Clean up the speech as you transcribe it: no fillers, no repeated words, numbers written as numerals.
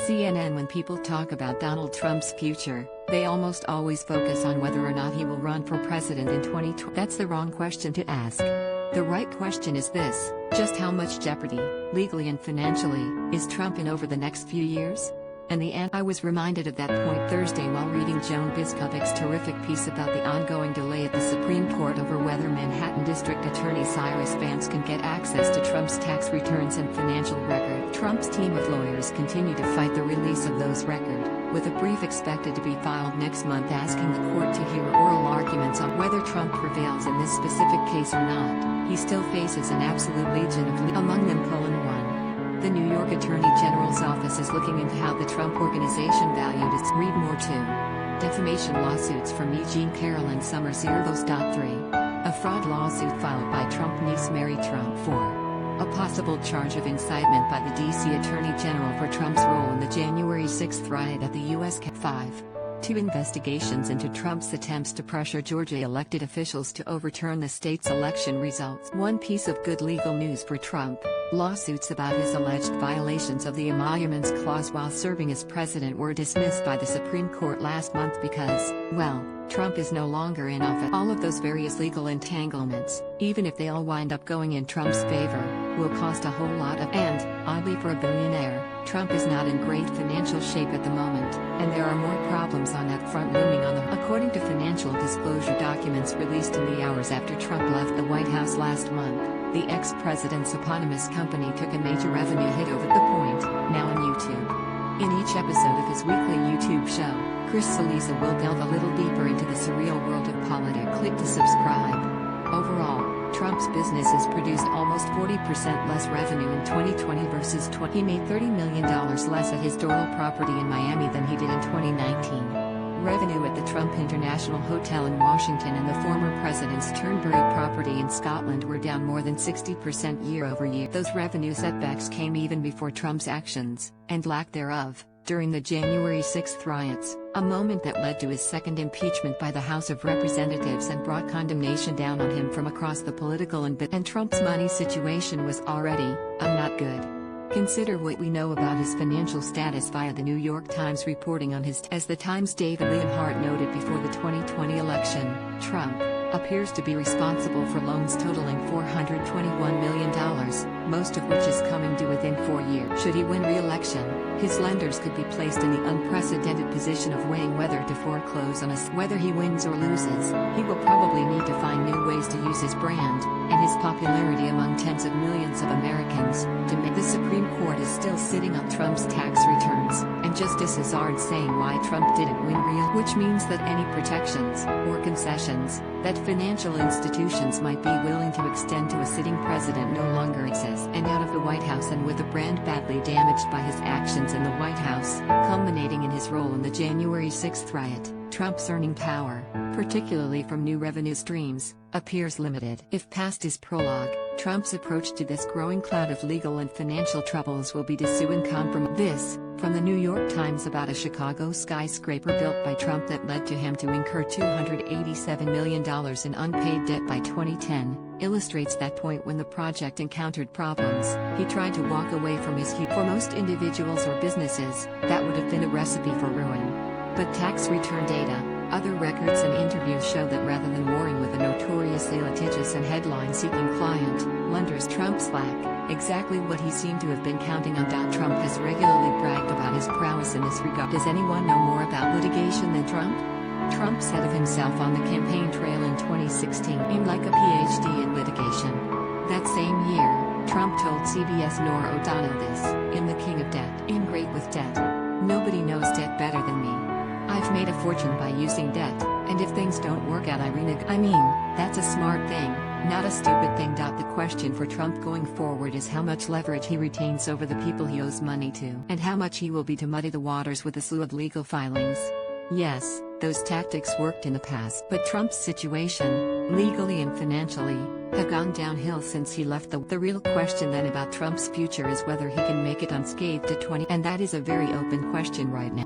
CNN. When people talk about Donald Trump's future, they almost always focus on whether or not he will run for president in 2020. That's the wrong question to ask. The right question is this: just how much jeopardy, legally and financially, is Trump in over the next few years? And I was reminded of that point Thursday while reading Joan Biskovic's terrific piece about the ongoing delay at the Supreme Court over whether Manhattan District Attorney Cyrus Vance can get access to Trump's tax returns and financial record. Trump's team of lawyers continue to fight the release of those records, with a brief expected to be filed next month asking the court to hear oral arguments on whether Trump prevails in this specific case or not. He still faces an absolute legion of among them: 1. The New York Attorney General's office is looking into how the Trump Organization valued its read more 2. Defamation lawsuits from E. Jean Carolyn Summers. 3. A fraud lawsuit filed by Trump niece Mary Trump. 4. A possible charge of incitement by the D.C. Attorney General for Trump's role in the January 6 riot at the U.S. Capitol. 5. 2 investigations into Trump's attempts to pressure Georgia elected officials to overturn the state's election results. 1 piece of good legal news for Trump: lawsuits about his alleged violations of the Emoluments Clause while serving as president were dismissed by the Supreme Court last month because, well, Trump is no longer in office. All of those various legal entanglements, even if they all wind up going in Trump's favor, will cost a whole lot of. And, oddly for a billionaire, Trump is not in great financial shape at the moment, and there are more problems on that front looming on the. According to financial disclosure documents released in the hours after Trump left the White House last month, the ex-president's eponymous company took a major revenue hit over the point, now on YouTube. In each episode of his weekly YouTube show, Chris Cillizza will delve a little deeper into the surreal world of politics. Click to subscribe. Overall, Trump's business has produced almost 40% less revenue in 2020 versus 20. He made $30 million less at his Doral property in Miami than he did in 2019. Revenue at the Trump International Hotel in Washington and the former president's Turnberry property in Scotland were down more than 60% year-over-year. Those revenue setbacks came even before Trump's actions, and lack thereof, during the January 6 riots, a moment that led to his second impeachment by the House of Representatives and brought condemnation down on him from across the political and Trump's money situation was already, not good. Consider what we know about his financial status via the New York Times reporting on his. As the Times' David Leonhardt noted before the 2020 election, Trump appears to be responsible for loans totaling $421 million, most of which is coming due within 4 years. Should he win re-election, his lenders could be placed in the unprecedented position of weighing whether to foreclose on us. Whether he wins or loses, he will probably need to find new ways to use his brand, and his popularity among tens of millions of Americans, to make. The Supreme Court is still sitting on Trump's tax returns, and Justice aren't saying why Trump didn't win which means that any protections, or concessions, that financial institutions might be willing to extend to a sitting president no longer exist. And out of the White House, and with a brand badly damaged by his actions in the White House, culminating in his role in the January 6 riot, Trump's earning power, particularly from new revenue streams, appears limited. If past his prologue, Trump's approach to this growing cloud of legal and financial troubles will be to sue and compromise. This, from the New York Times about a Chicago skyscraper built by Trump that led to him to incur $287 million in unpaid debt by 2010, illustrates that point when the project encountered problems, he tried to walk away from his huge. For most individuals or businesses, that would have been a recipe for ruin. But tax return data, other records and interviews show that rather than warring with a notoriously litigious and headline-seeking client, lenders Trump's lack, exactly what he seemed to have been counting on. Trump has regularly bragged about his prowess in this regard. Does anyone know more about litigation than Trump? Trump said of himself on the campaign trail in 2016, "I'm like a PhD in litigation." That same year, Trump told CBS Norah O'Donnell this, in The King of Debt, "I'm great with debt. Nobody knows debt better than me. I've made a fortune by using debt, and if things don't work out I renege." I mean, that's a smart thing, not a stupid thing. The question for Trump going forward is how much leverage he retains over the people he owes money to, and how much he will be to muddy the waters with a slew of legal filings. Yes, those tactics worked in the past, but Trump's situation, legally and financially, have gone downhill since he left. The real question then about Trump's future is whether he can make it unscathed to 20, and that is a very open question right now.